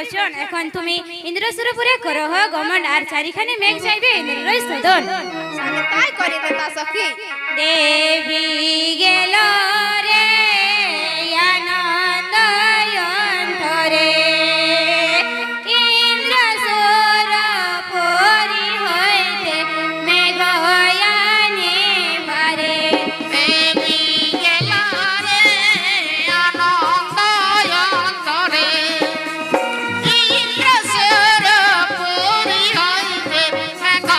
বচন এখন তুমি ইন্দ্রসুরপুরে করহ গমন আর চারিখানি মেঘ চাইবে ইন্দ্ররই সদন আমি তাই করি নেতা সখী। দেবী গেল রে আনন্দ অন্তরে ইন্দ্রসুরপুরি হইতে মেঘ আনিবারে দেবী গেল রে আনন্দ অন্তরে ইন্দ্রসুরপুরি হইতে মেঘ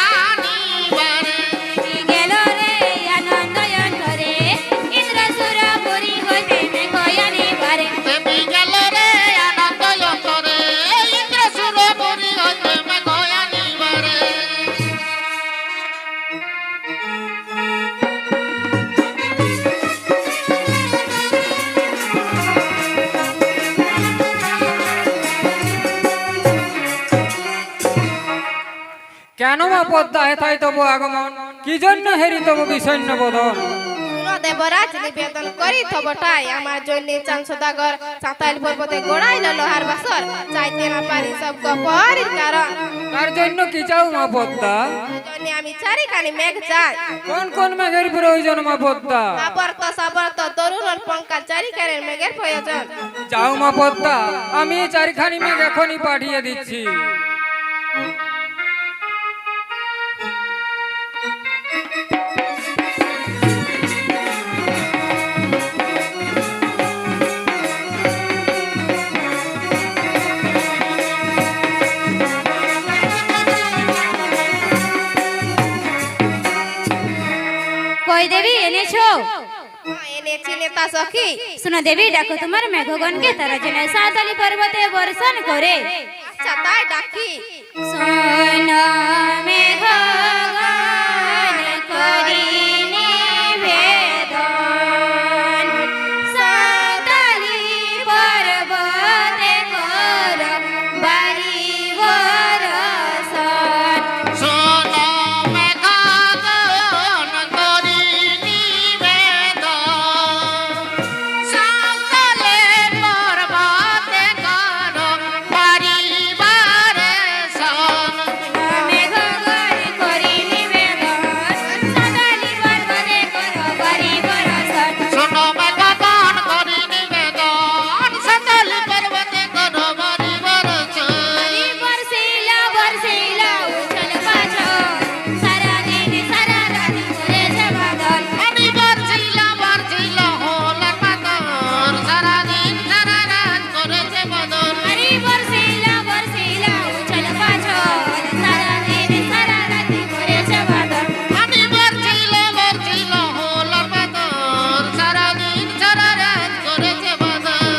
আনিবারে। গেল রে আনন্দ অন্তরে ইন্দ্রসুরপুরি হইতে মেঘ আনিবারে দেবী গেল রে আনন্দ অন্তরে ইন্দ্রসুরপুরি হইতে মেঘ আনিবারে। কেন মা পদ্মা হেথায় তব আগমন কি জন্য হেরি তব বিষণ্ণ বদন দেবরাজ নিবেদন করি থবটাই আমার জন্য চান সদাগর চাতাইল পর্বতে গোড়াইল লোহার বাসর চাইতে না পারি সব গপরের কারণ তার জন্য কি চাও মা পদ্মা জন্য আমি চারিখানি মেঘ চাই কোন কোন মেঘের প্রয়োজন মা পদ্মা সাবর্ত তরুণ আর পঙ্কা চারিখানের মেঘের প্রয়োজন। যাও মা পদ্মা আমি এই চারিখানি মেঘ এখনই পাঠিয়ে দিচ্ছি কই দেবী এনেছো এনেছি নেতা সখী। শুনো দেবী দেখো তোমার মেঘগণকে তারা যেন সাঁওতালি পর্বতে বর্ষণ করে আচ্ছা তাই ডাকি। শোনো মেঘগণ করি নিবেদন সাঁওতালি পর্বতে করো বাড়ি বর্ষণ শোনো মেঘগণ করি নিবেদন সাঁওতালে পর্বতে করো বাড়িবারে শোন। মেঘগণ করি নিবেদন সাঁওতালি পর্বতে করো বাড়ি বর্ষণ শোনো মেঘগণ করি নিবেদন সাঁওতালি পর্বতে করো বাড়িবারে শোন। বর্ষিলা বর্ষিলা উছল পাছল সারাদিন সারা রাতি করেছে বাদল আমি বর্ষিলা হল পাথর সারাদিন সারা রাত করেছে বদল। আরে বর্ষিলা বর্ষিলা উছল পাছল সারাদিন সারা রাতি করেছে বাদল আমি বর্ষিলা হল পাথর সারাদিন সারা রাত করেছে বদল।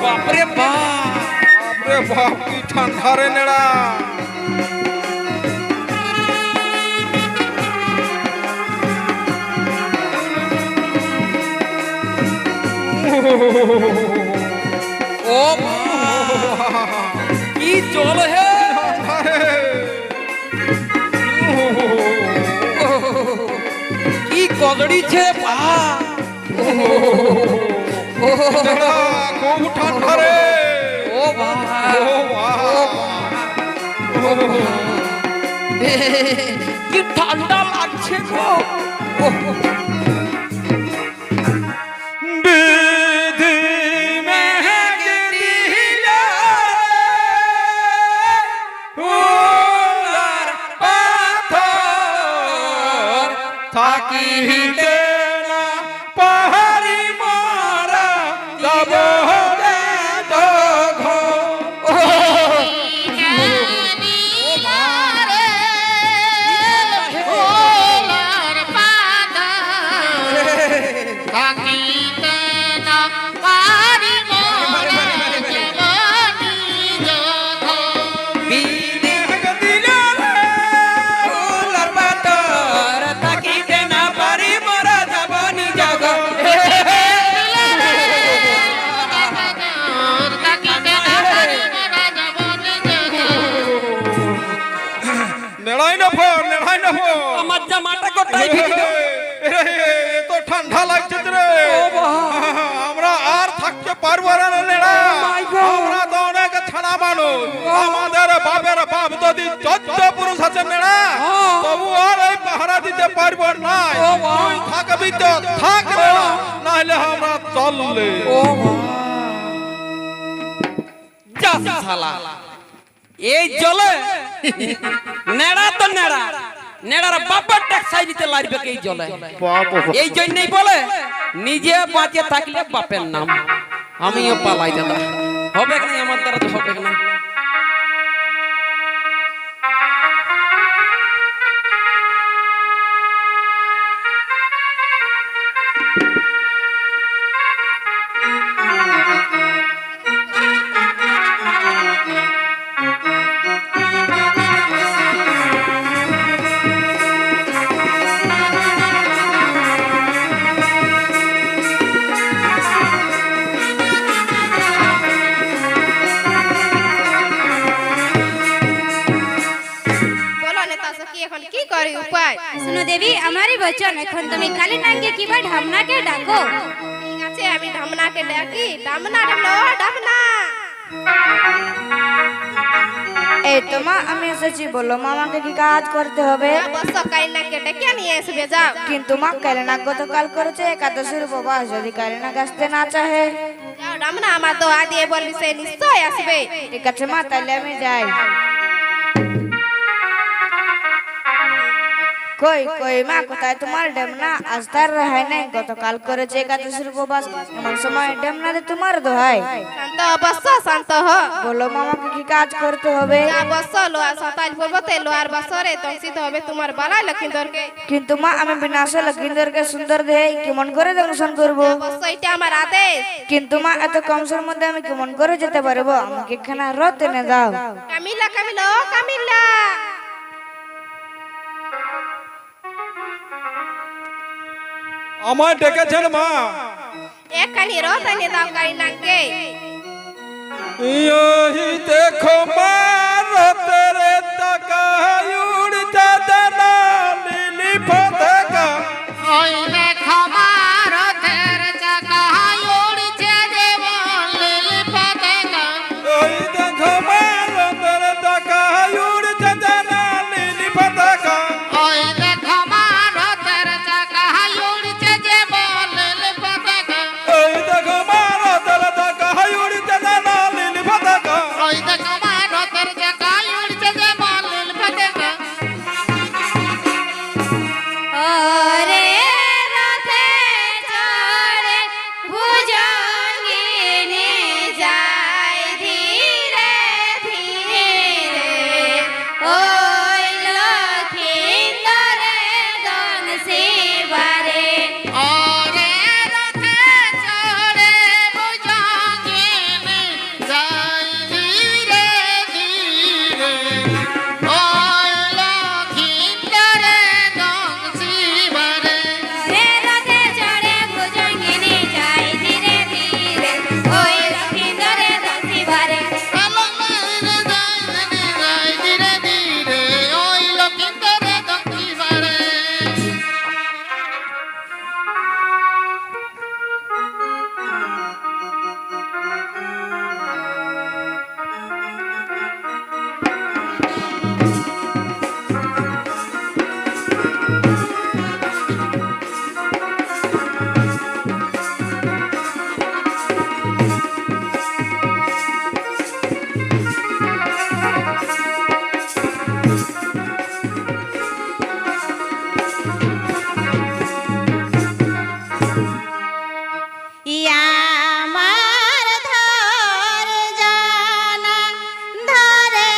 বাপরে বাপ বাপরে বাপ কি ঠান্ডা রে নেড়া ও মা কি জল হে কি কদড়িছে পা নেড়া খুব ঠান্ডা রে ও বাবা ও বাবা কি ঠান্ডা লাগছে গো বিধি মেঘ দিলা উলার পাথর থাকিতে না পাহাড়ি মারা যাব নেড়াই না ফর নেড়াই নেহাই নেবো আমার জামাটা গোটাই ভিজে দাও। এত ঠান্ডা লাগছে রে আমরা আর থাকতে পারবো না নেড়া আমরা তো অনেক ছাড়া মানুষ আমাদের বাপের বাপ যদি 14 পুরুষ আছে নেড়া তবু আর এই পাহারা দিতে পারবো না তুই থাকবি তো থাক নেড়া নাহলে আমরা চললে যা শালা এই জলে নেড়া তো নেড়া নেড়ার বাবার ট্যাক্সাই দিতে লাগবে এই জলে এই জন্যই বলে নিজে বাঁচে থাকলে বাপের নাম আমিও পালাই দাদা হবে না আমার দ্বারা তো হবে না বলো নেতা সখী এখন কি করি উপায়? শুনো দেবী আমারই বচন এখন তুমি কালী নাগকে কিবা ঢামনাকে ডাকো ঠিক আছে আমি ঢামনাকে ডাকি ঢামনা ঢামনা ও ঢামনা এই তো মা আমি এসেছি বলো মামাকে কি কাজ করতে হবে বস কাইনাকে ডেকে নিয়ে আসবে যাও কিন্তু মা কালিনা গতকাল করেছে একাদশীর উপবাস যদি কালিনা আসতে না চাহে যাও ঢামনা আমার দোয়া দিয়ে বলবি সে নিশ্চয় আসবে ঠিক আছে মা তাহলে আমি যাই কই কই মা কোথায় তোমার ডেমনা আজ তার রেহাই নাই গতকাল করেছে একাদশীর উপবাস এমন সময় ডেমনারে তোমার দোহাই শান্ত বস শান্ত হ বলো মামাকে কি কাজ করতে হবে যা বস লোহার সতাইল পর্বতে লোহার বসরে দংশিত হবে তোমার বালাই লক্ষিন্দরকে কিন্তু মা আমি বিনাশে লক্ষিন্দরকে সুন্দর দেই কেমন করে দংশন করব বস এটা আমার আদেশ কিন্তু মা এত কম সময়ের মধ্যে আমি কেমন করে যেতে পারবো আমাকে এখানে রথ এনে দাও কামিলা কামিলা ও কামিলা আমায় ডেকেছেন মা এখানে রথ এনে দাও কাইনাকে यही देखो मारत रे तका उड़ता दना लीली फतका ওই দেখো মারতের চাকা উড়ছে দেবল পতাকা ओई देखो मारत रे तका उड़ता दना लीली फतका ওই দেখো মারতের চাকা উড়ছে দেবল পতাকা ओई देखो मारत रे तका उड़ता दना लीली फतका ওই দেখো মারতের চাকা উড়ছে দেবল পতাকা ওরে রথে চড়ে ভুজঙ্গিনী যায় ধীরে ধীরে ওই লক্ষিন্দরে দংশিবারে ওরে রথে চড়ে ভুজঙ্গিনী যায় ধীরে ধীরে ওই লক্ষিন্দরে দংশিবারে রে রথে চড়ে ভুজঙ্গিনী যায় ধীরে ধীরে ওই লক্ষিন্দরে দংশিবারে ধীরে ধীরে ওই লক্ষিন্দরে দংশিবারে আমার ধর জানা ধরে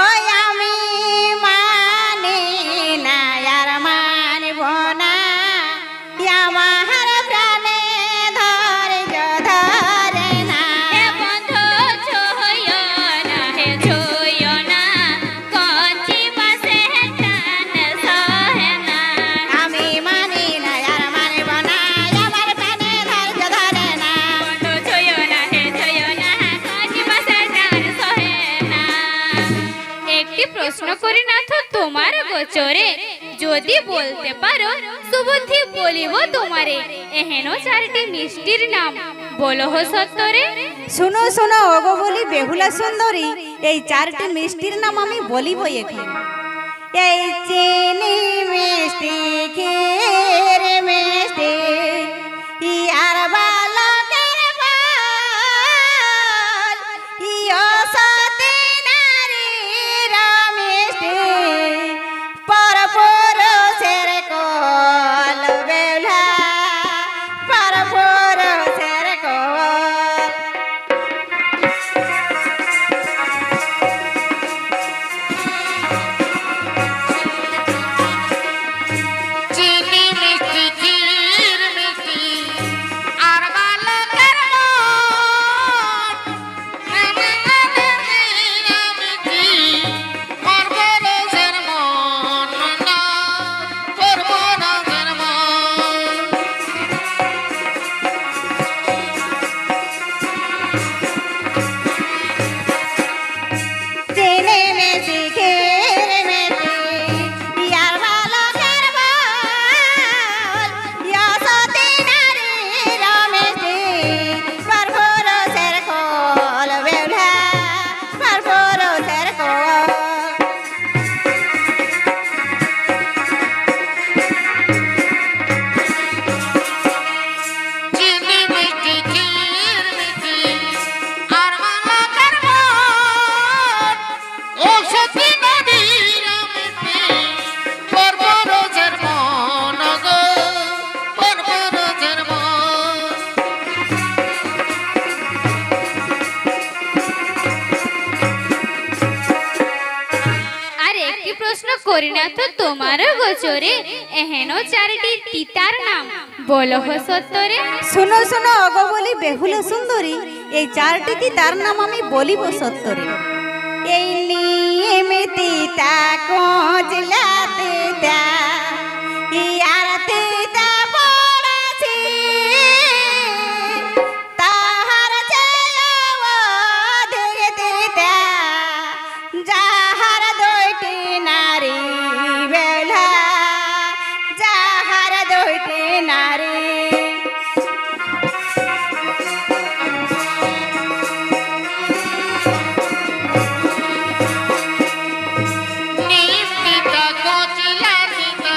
ওই আমি মানি না আর মানব না আমার প্রাণে ধৈর্য ধরে না হে বন্ধু ছুঁয়ো না, হে ছুঁয়ো না, কচি বাঁশে টান সহে না। আমি মানি না আর মানব না আমার প্রাণে ধৈর্য ধরে না বন্ধু ছুঁয়ো না, হে ছুঁয়ো না, কচি বাঁশে টান সহে না। একটি প্রশ্ন করি না তো তোমার গোচরে, যদি বলতে পারো সুবুদ্ধি বলিব তোমারে। এহেন চারটি মিষ্টির নাম বলো হো সত্তরে। শুনো শুনো ওগো বলি বেহুলা সুন্দরী এই চারটি মিষ্টির নাম আমি বলিব এখন এই চিনি মিষ্টি ক্ষীর মিষ্টি ইয়ার বালকের বাল ইয়ো সতী নারীর মিষ্টি পরপুরুষের কোল বেহুলা পরপুরুষের কোল চিনি মিষ্টি ক্ষীর মিষ্টি আর বালকের মিষ্টি পরবরসের মন না পরবরসের মন চিনি মিষ্টি ক্ষীর মিষ্টি ইয়ার বালকের বাল ইয়ো সতী নারীর মিষ্টি পরপুরুষের কোল বেহুলা পরপুরুষের কোল চিনি মিষ্টি ক্ষীর মিষ্টি আর বালকের মন ও সতী নদীর মিষ্টি পরবরসের মন গো পরবরসের মন আর একটি প্রশ্ন করি না তো তোমার গোচরে, এহেন চারটি তিতার নাম বলো হো সত্তরে। শুনো শুনো ওগো বলি বেহুলা সুন্দরী এই চারটি তার নাম আমি বলিব সত্তরে এই নিয়মিতিতা কোজলা তিতা ইয়ার তিতা পড়াছি তাহার চেয়েও অধিক তিতা যাহার দুইটি নারী বেহুলা যাহার দুইটি নারী নিমতিতা কচিলা তিতা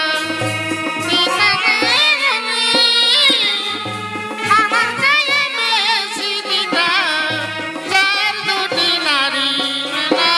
তিতা মেঘনি আমার চাইয়ে বেশি তিতা চার দুটি নারী না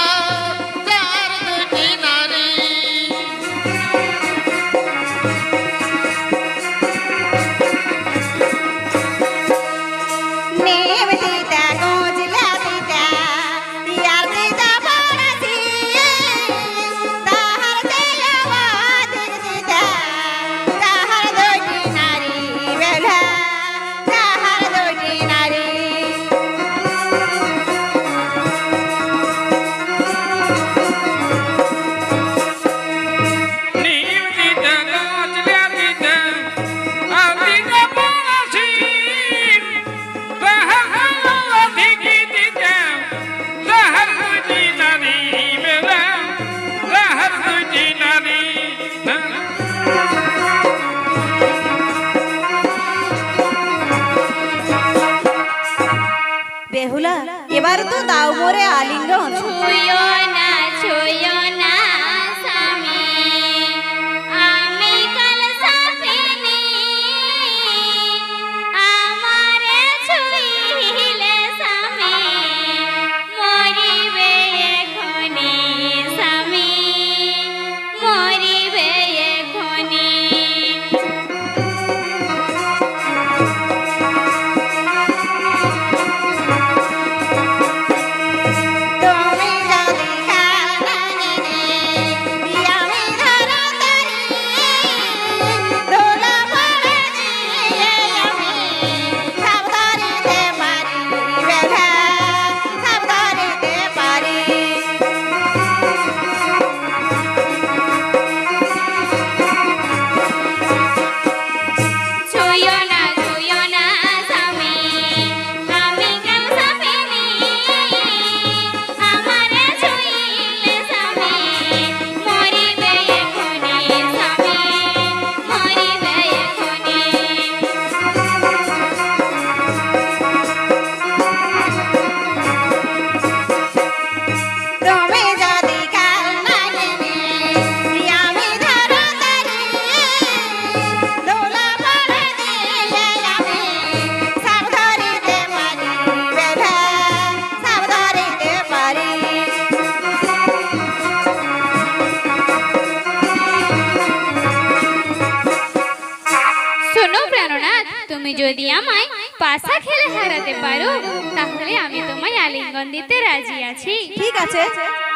যদি আমায় পাশা খেলে হারাতে পারো তাহলে আমি তোমায় আলিঙ্গন দিতে রাজি আছি। ঠিক আছে,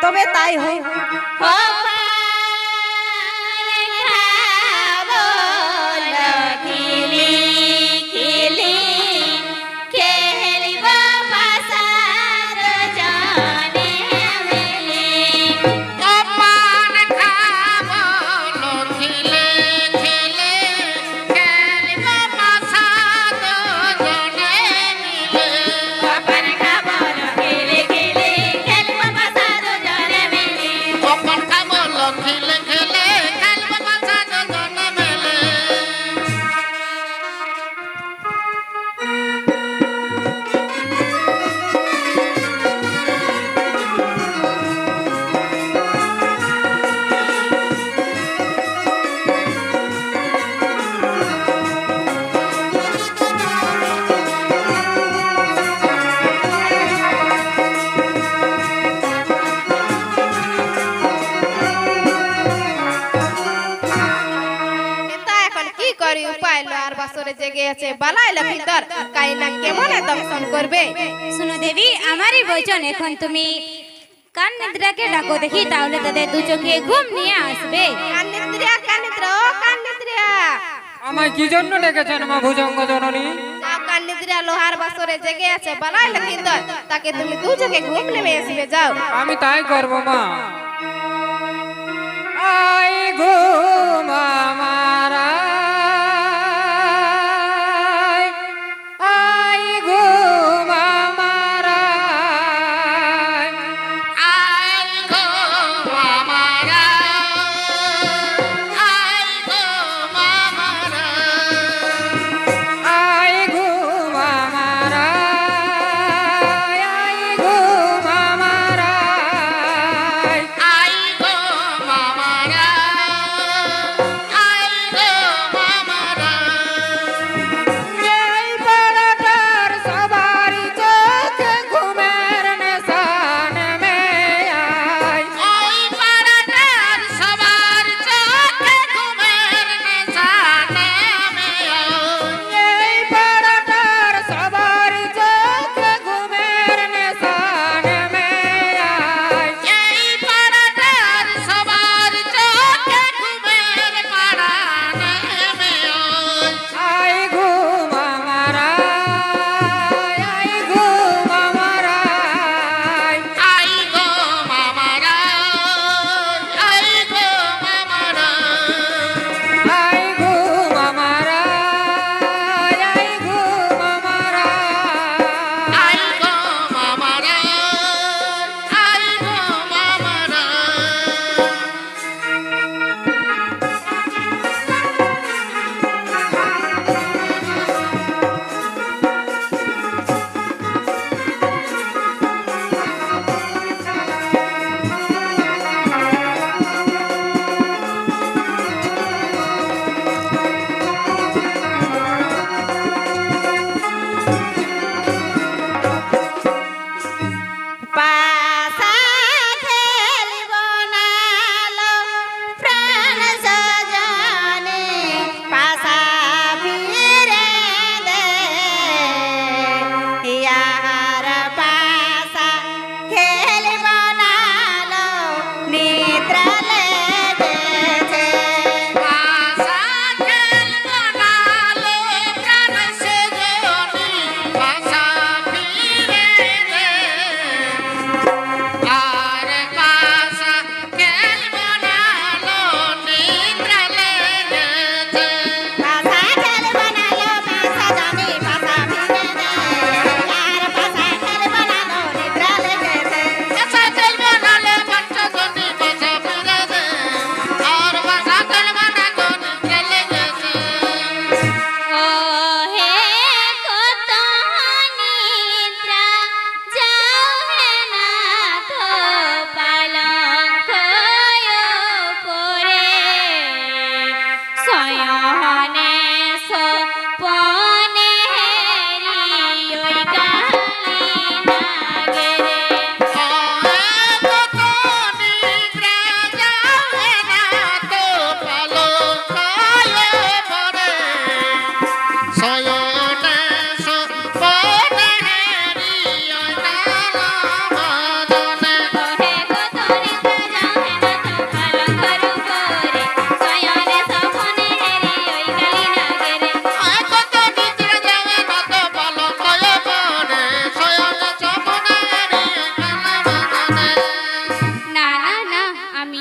তবে তাই হোক। অপান খাবো লখিলে খিলে খেলব পাশা দুজনে মিলে। অপান খাবো লখিলে খিলে খেলব পাশা দুজনে মিলে। নেতা এখন কি করি উপায় লোহার বাসরে জেগে আছে বালাইল ভিতর কাইনা কেমনে দংশন করবে। শুনো দেবী, আমারই বচন এখন তুমি কান নিদ্রাকে ডাকো দেখি, তাহলে তাদের দু চোখে ঘুম নিয়ে আসবে। কান্নিদ্রিয়া কান্নিদ্রা ও কান্নিদ্রিয়া, আমায় কি জন্য ডেকেছেন মা ভুজঙ্গ জননী? যাও কান্নিদ্রিয়া লোহার বাসরে জেগে আছে বালাইল ভিতর, তাকে তুমি দু চোখে ঘুম নেমে আসবে যাও। আমি তাই করব মা। আই ঘুম আমার আয়, আই ঘুম আমার আয়। আই গো মামারা, আই গো মামারা। আই ঘুম আমার আয়, আই ঘুম আমার আয়।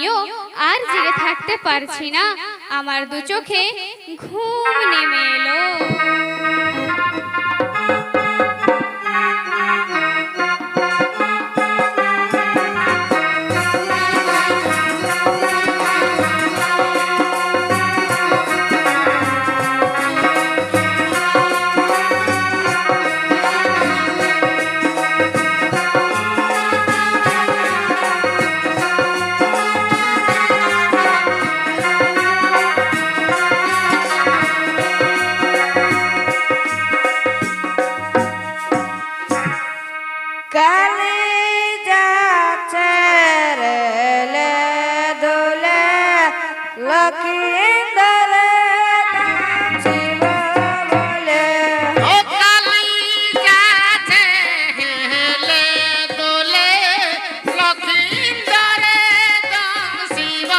আমিও আর জেগে থাকতে পারছি না, আমার দু চোখে ঘুম নেমে এলো। কালি যাচ্ছে রেলে দোলে লক্ষিন্দর শিব বলে ও কালি যাচ্ছে হেলে দোলে লক্ষিন্দরে দম শিব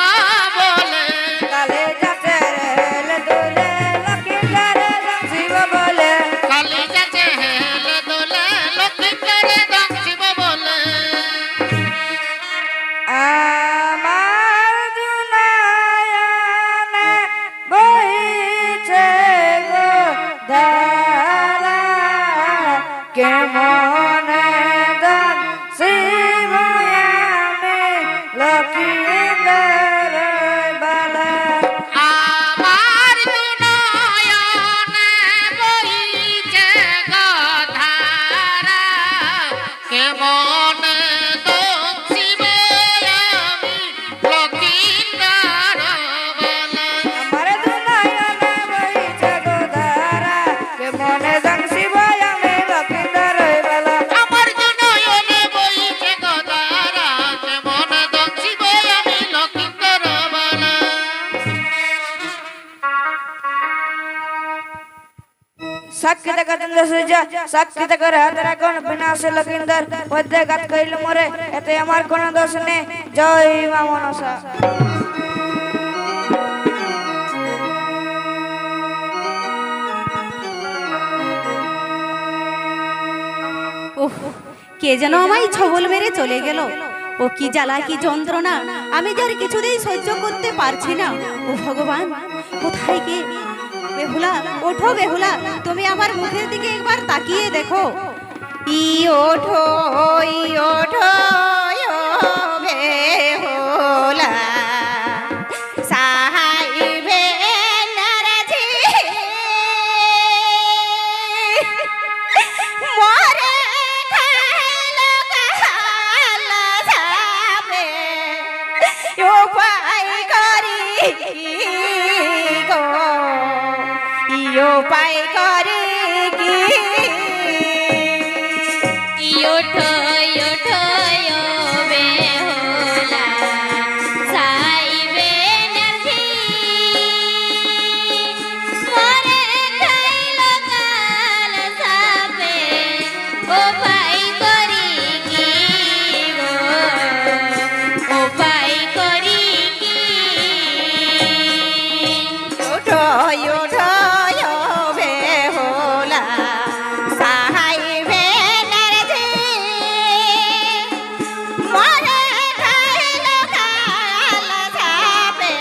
বলে কালি যাচ্ছে রেলে দোলে লক্ষিন্দর শিব বলে কালি যাচ্ছে হেলে দোলে লক্ষিন্দরে দম শিব বলে আমার দুনায়নে বইছে গো ধারা কেমনে দান শিব আমি লক্ষিন্দর বালা আমার দুনয়নে বইছে গধারা কেমন দম শিব আমি লক্ষিন্দর বলে আমার দুনায়নে বইছে গো ধারা কেমনে দান শিব আমি লক্ষিন্দর বালা আমার দুনয়নে বইছে গধারা কেমন দম শিব আমি লক্ষিন্দর বলে সাক্ষী দেখা চন্দ্র সূর্য সাক্ষী দেখা হাতরা কোন বিনাশ লক্ষিন্দর পদ্মে গাত কইল মরে এতে আমার কোন দোষ নেই জয় মা মনসা উফ, কে যেন আমায় ছবল মেরে চলে গেল। ও কি জ্বালা কি যন্ত্রণা, আমি যার কিছুতেই সহ্য করতে পারছি না। ও ভগবান, কোথায় কে? বেহুলা, ওঠো বেহুলা, তুমি আমার মুখের দিকে একবার তাকিয়ে দেখো। ই ওঠো, ই ওঠো, ও বেহুলা, সাহাইবে নারাজি মরে খাইলো কালা যাবে উপায় করি গো, উপায় করি কি ওঠো ওঠো ও বেহুলা, সাইবে নাহি মরে খাইলো কাল সাপে উপায় করি কি গো, উপায় করি কি? ওঠো ওঠো ও বেহুলা, সাহাইবে নারজি মরে খাইলো কাল সাপে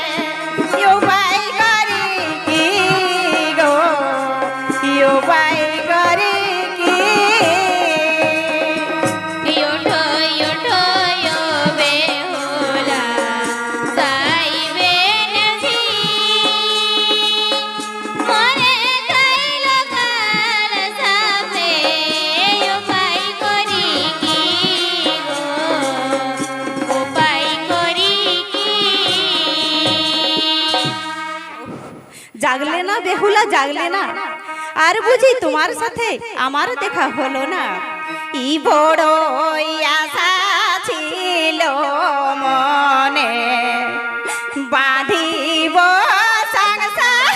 উপায় করি কি গো, উপায় করি কি? ওঠো ওঠো ও বেহুলা, সাইবে নাহি মরে খাইলো কাল সাপে উপায় করি কি গো, উপায় করি কি? জাগলে না বেহুলা, জাগলে না? আর বুঝি তোমার সাথে আমার দেখা হলো না? ই বড় আশা ছিল মনে, বাঁধিব সংসার,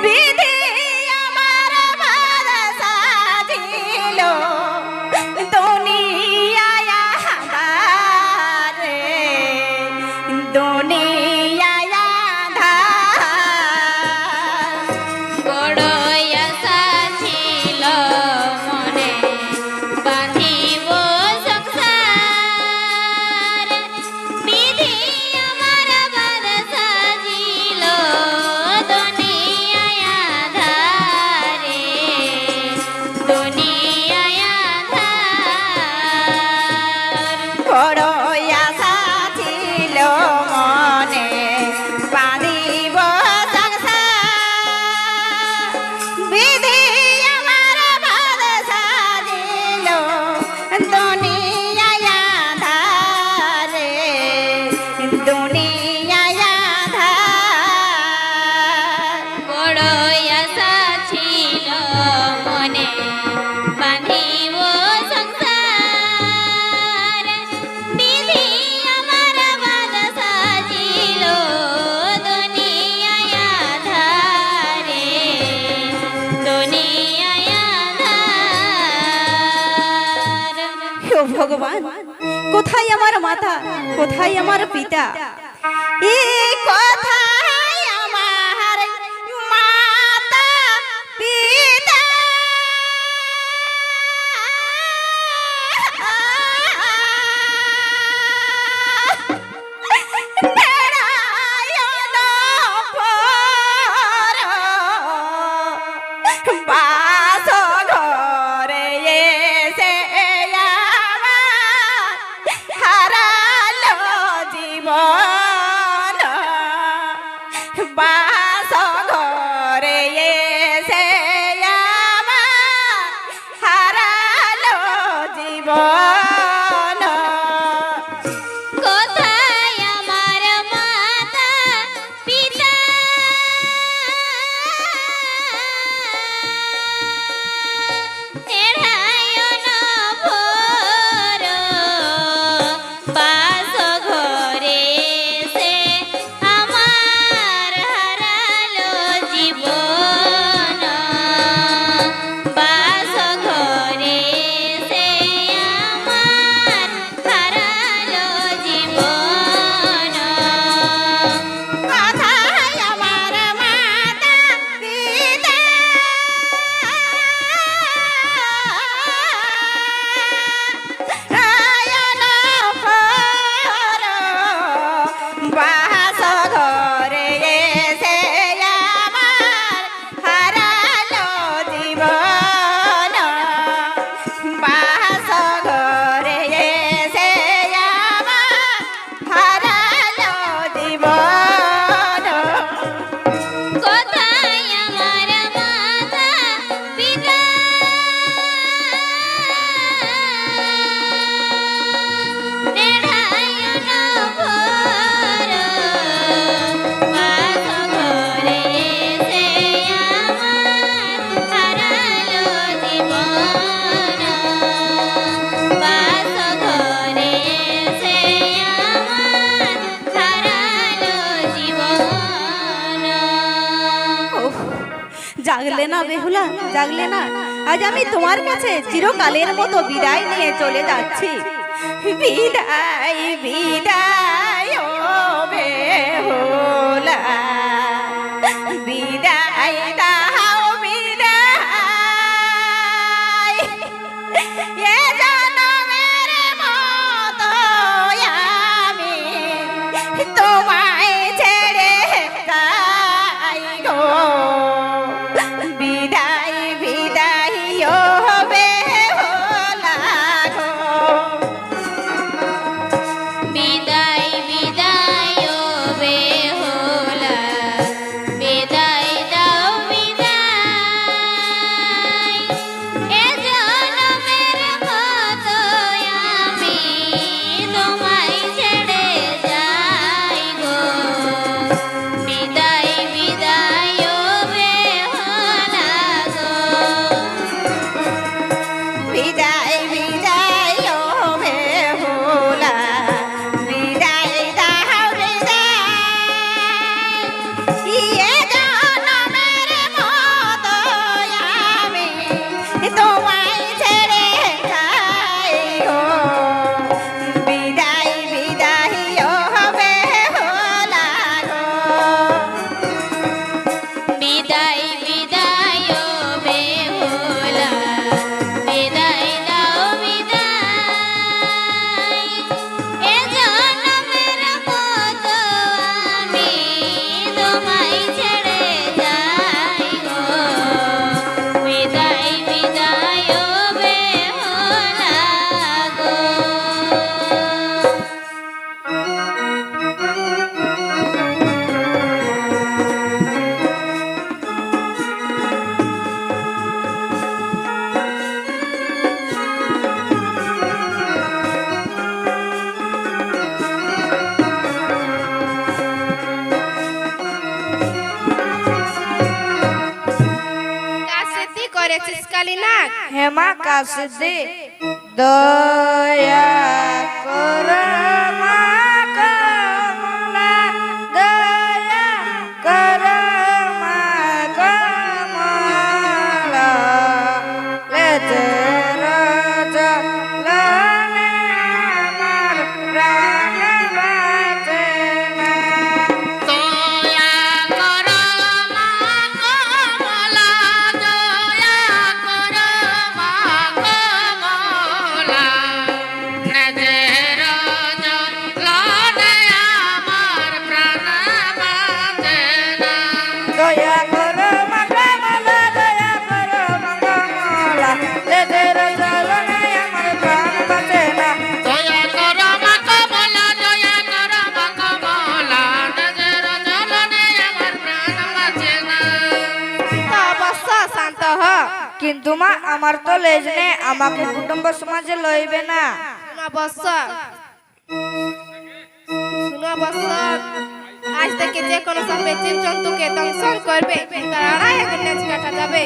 বিধি আমার বাধা সাজিল দুনিয়ায় আঁধারে, দুনিয়ায় আঁধার। বড় আশা ছিল মনে, বাঁধিব কোথায় আমার মাতা, কোথায় আমার পিতা? এই কোথায় আমার মাতা পিতা নারায়ণ পর বাস ঘরে এসে আমার হারালো জীবন বাস ঘরে এসে আমার হারালো জীবন কোথায় আমার মাতা পিতা? নারায়ণ ভোর বাস ঘরে এসে আমার হারালো জীবন বাস ঘরে এসে আমার হারালো জীবন কোথায় আমার মাতা পিতা নারায়ণ পর বাস ঘরে এসে আমার হারালো জীবন বাস ঘরে এসে আমার হারালো জীবন কোথায় আমার মাতা পিতা? নারায়ণ ভোর বাস ঘরে এসে আমার হারালো জীবন বাস ঘরে এসে আমার হারালো জীবন। ওহ, জাগলে না বেহুলা, জাগলে না? আজ আমি তোমার কাছে চিরকালের মতো বিদায় নিয়ে চলে যাচ্ছি। বিদায় বিদায় ও বেহুলা বিদায় দাও বিদায় এ জনমের মতো আমি তোমায় ছেড়ে যাই গো বিদায় বিদায় ও বেহুলা গো বিদায় বিদায় ও বেহুলা, বিদায় দাও বিদায় এ জনমের মতো আমি তোমায় ছেড়ে যাই গো বিদায় বিদায় ও বেহুলা গো বিদায় বিদায় ও বেহুলা বিদায় দাও বিদায় ইয়ে জনমের মতো আমি তোমায় ছেড়ে যাই গো বিদায় বিদায় ও বেহুলা গো বিদায় বিদায় ও বেহুলা, বিদায় দাও বিদায় এ জনমের মতো আমি তোমায় ছেড়ে যাই গো বিদায় বিদায় ও বেহুলা গো। কাশিতি করেছিস কালিনাগ? হেমা কাছে দে দয়া কর মা কমলা দয়া কর মা কমলা লেতে রাজা লানে মা কিন্তু মা আমার তো লেজ নেই, আমাকে কুটুম্ব সমাজে লইবে না। শুনো বৎস, শুনো বৎস, আজ থেকে যে কোনো সাপে জীব জন্তুকে দংশন করবে তার আড়াই আগুন লেজ কাটা যাবে।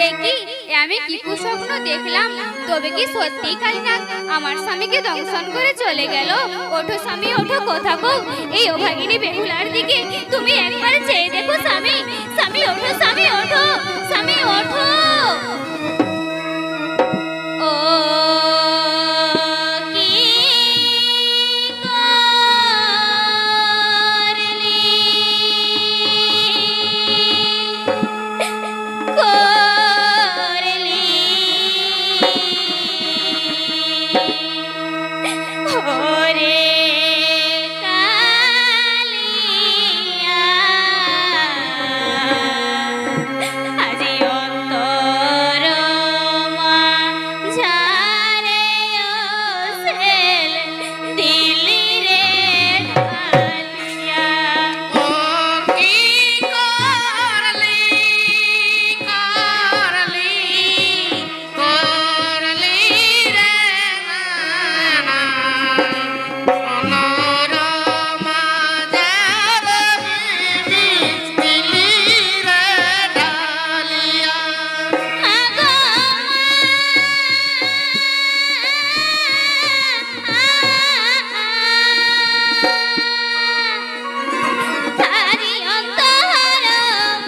একই আমি কি কুস্বপ্ন দেখলাম? তবে কি সত্যি কালীনাগ আমার স্বামীকে দংশন করে চলে গেল? ওঠো স্বামী ওঠো, কথা কও। এই অভাগিনী বেহুলার দিকে তুমি একবার চেয়ে দেখো স্বামী। স্বামী ওঠো, স্বামী ওঠো, স্বামী ওঠো। ও কি করলি ওরে কালিয়া, আজি অন্তর মাঝারে ওসেল দিলি রে ঢালিয়া। ও কি করলি করলি করলি রে নানা মনোরমা যারে মিলি রে ডালিয়া। আগো তারি অন্তর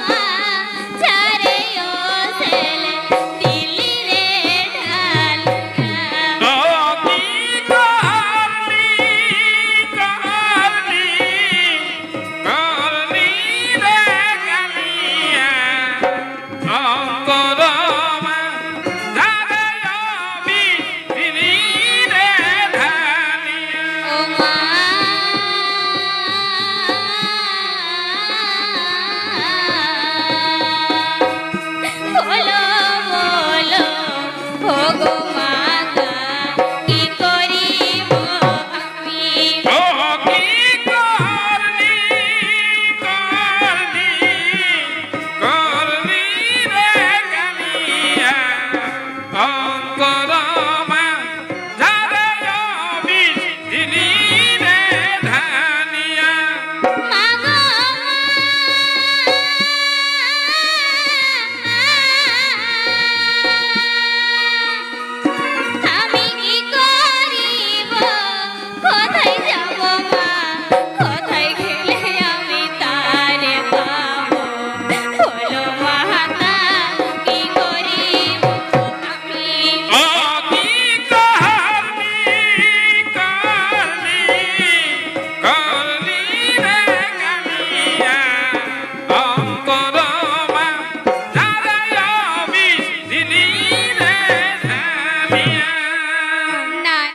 মাঝারে ওসেল দিলি রে ঢালিয়া। ও মা বলো বলো ভগো মাতা কি করিব আমি? অঙ্কর